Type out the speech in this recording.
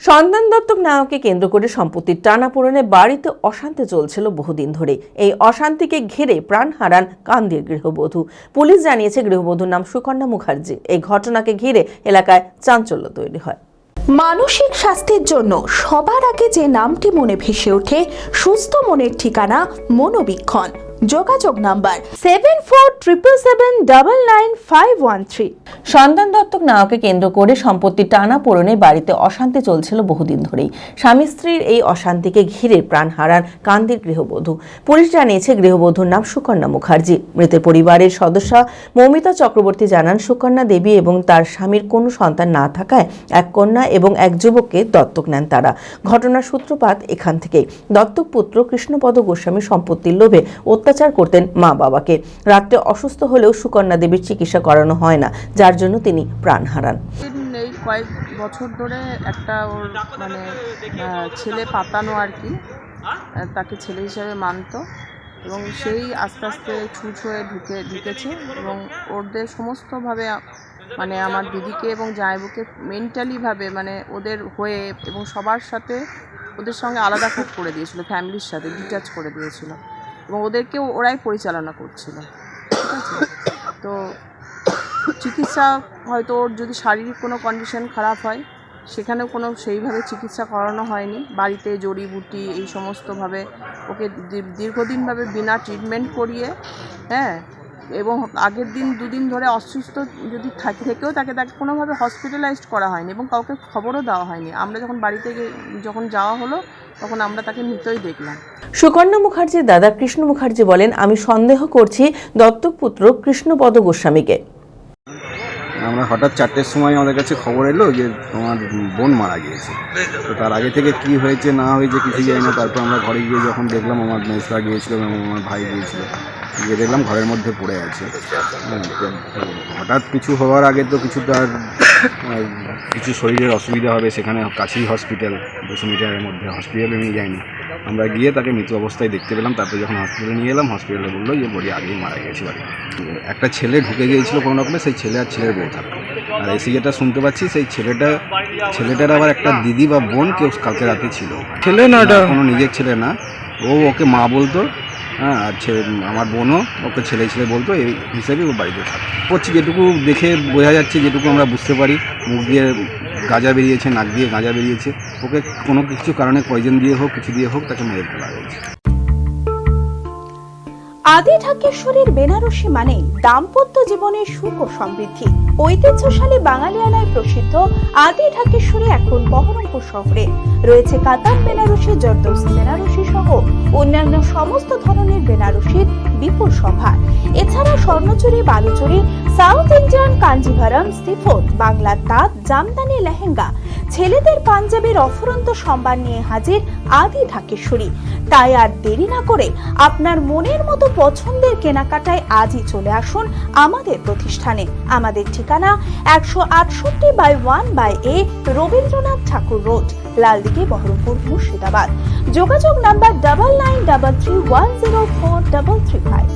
সন্তান দত্তক নেওয়াকে কেন্দ্র করে সম্পত্তির টানাপোড়েনে বাড়িতে অশান্তি চলছিল বহুদিন ধরে। এই অশান্তিকে ঘিরে প্রাণ হারান কান্দির গৃহবধূ। পুলিশ জানিয়েছে গৃহবধূর নাম সুকন্যা মুখার্জি। এই ঘটনাকে ঘিরে এলাকায় চাঞ্চল্য তৈরি হয়। মানসিক স্বাস্থ্যের জন্য সবার আগে যে নামটি মনে ভেসে ওঠে, সুস্থ মনের ঠিকানা মনোবীক্ষণ। যোগাযোগ নাম্বার 7477799513। সন্তান দত্তক নেওয়াকে কেন্দ্র করে সম্পত্তির টানাপোড়েনে বাড়িতে অশান্তি চলছিল বহুদিন ধরেই। স্বামী স্ত্রীর এই অশান্তিকে ঘিরে প্রাণ হারান কান্দির গৃহবধূ। পুলিশ জানিয়েছে গৃহবধূর নাম সুকন্যা মুখার্জি। মৃতের পরিবারের সদস্য মৌমিতা চক্রবর্তী জানান, সুকন্যা দেবী এবং তার স্বামীর কোনো সন্তান না থাকায় এক কন্যা এবং এক যুবককে দত্তক নেন তারা। ঘটনার সূত্রপাত এখান থেকেই। দত্তক পুত্র কৃষ্ণপদ গোস্বামী সম্পত্তির লোভে অত্যাচার করতেন মা বাবাকে। রাত্রে অসুস্থ হলেও সুকন্যা দেবীর চিকিৎসা করানো হয় না, যার জন্য তিনি প্রাণ হারান। এই কয়েক বছর ধরে একটা ওর ছেলে পাতানো আর কি, তাকে ছেলে হিসাবে মানত এবং সেই আস্তে আস্তে ছুঁচ হয়ে ঢুকেছে এবং ওদের সমস্তভাবে আমার দিদিকে এবং জামাইবুকে মেন্টালিভাবে ওদের হয়ে এবং সবার সাথে ওদের সঙ্গে আলাদা করে দিয়েছিল, ফ্যামিলির সাথে ডিটাচ করে দিয়েছিল এবং ওদেরকেও ওরাই পরিচালনা করছিল। ঠিক আছে, তো চিকিৎসা হয়তো ওর যদি শারীরিক কোনো কন্ডিশন খারাপ হয় সেখানেও কোনো সেইভাবে চিকিৎসা করানো হয়নি। বাড়িতে জড়িবুটি এই সমস্তভাবে ওকে দীর্ঘদিনভাবে বিনা ট্রিটমেন্ট করিয়ে এবং আগের দিন দুদিন ধরে অসুস্থ যদি থেকেও তাকে কোনোভাবে হসপিটালাইজড করা হয়নি এবং কাউকে খবরও দেওয়া হয়নি। আমরা যখন বাড়িতে যখন যাওয়া হলো তখন আমরা তাকে মৃতই দেখলাম। সুকন্যা মুখার্জির দাদা কৃষ্ণ মুখার্জি বলেন, আমি সন্দেহ করছি দত্তক পুত্র কৃষ্ণপদ গোস্বামীকে। আমরা হঠাৎ 4টের সময় আমাদের কাছে খবর এলো যে তোমার বোন মারা গিয়েছে। তো তার আগে থেকে কি হয়েছে না হয়েছে কিছু জানি না। তারপর আমরা ঘরে গিয়ে যখন দেখলাম, আমার মেসরা গিয়েছিল এবং আমার ভাই গিয়েছিল, গিয়ে দেখলাম ঘরের মধ্যে পড়ে আছে। হঠাৎ কিছু হওয়ার আগে তো কিছু তার কিছু শরীরের অসুবিধা হবে, সেখানে কাছেই হসপিটাল, 200 মিটারের মধ্যে হসপিটালে নিয়ে যায়নি। আমরা গিয়ে তাকে মৃত অবস্থায় দেখতে পেলাম। তারপর যখন হসপিটালে নিয়ে এলাম, হসপিটালে বললো যে বডি আগেই মারা গেছে বাড়ি। একটা ছেলে ঢুকে গিয়েছিল কোনো রকমে, সেই ছেলে আর ছেলের বউ থাকতো। আর এসে যেটা শুনতে পাচ্ছি, সেই ছেলেটার আবার একটা দিদি বা বোন কেউ কালকে রাতে ছিল। ছেলে না, কোনো নিজের ছেলে না, ওকে মা বলতো। আর আমার বোনও ওকে ছেলে বলতো। এই হিসেবে ও বাড়িতে করছি। যেটুকু দেখে বোঝা যাচ্ছে, যেটুকু আমরা বুঝতে পারি, মুখ দিয়ে গাঁজা বেরিয়েছে, নাক দিয়ে গাঁজা বেরিয়েছে। ওকে কোনো কিছু কারণে পয়জন দিয়ে হোক, কিছু দিয়ে হোক, তাকে মেরে ফেলা হয়েছে। আদি ঢাকেশ্বরীর বেনারসি মানে দাম্পত্য জীবনের সুখ ও সমৃদ্ধি। ঐতিহ্যশালী বাঙালিয়ানায় প্রসিদ্ধ আদি ঢাকেশ্বরী এখন বহরমপুর শহরে রয়েছে। কাতান বেনারসি, জর্দৌসি বেনারসি সহ অন্যান্য সমস্ত ধরনের বেনারসির বিপুল সম্ভার। এছাড়া Swarnachuri, Baluchari, south Indian Kanjivaram, chiffon, বাংলার তাঁত, জামদানি, লেহেঙ্গা, ছেলেদের পাঞ্জাবির অফুরন্ত সম্ভার নিয়ে হাজির আদি ঢাকেশ্বরী। তাই আর দেরি না করে আপনার মনের মতো পছন্দের কেনাকাটায় আজই চলে আসুন আমাদের প্রতিষ্ঠানে। আমাদের ঠিকানা 168/1/A রবীন্দ্রনাথ ঠাকুর রোড, লালদিঘি, বহরমপুর, মুর্শিদাবাদ। যোগাযোগ নাম্বার 9933104335।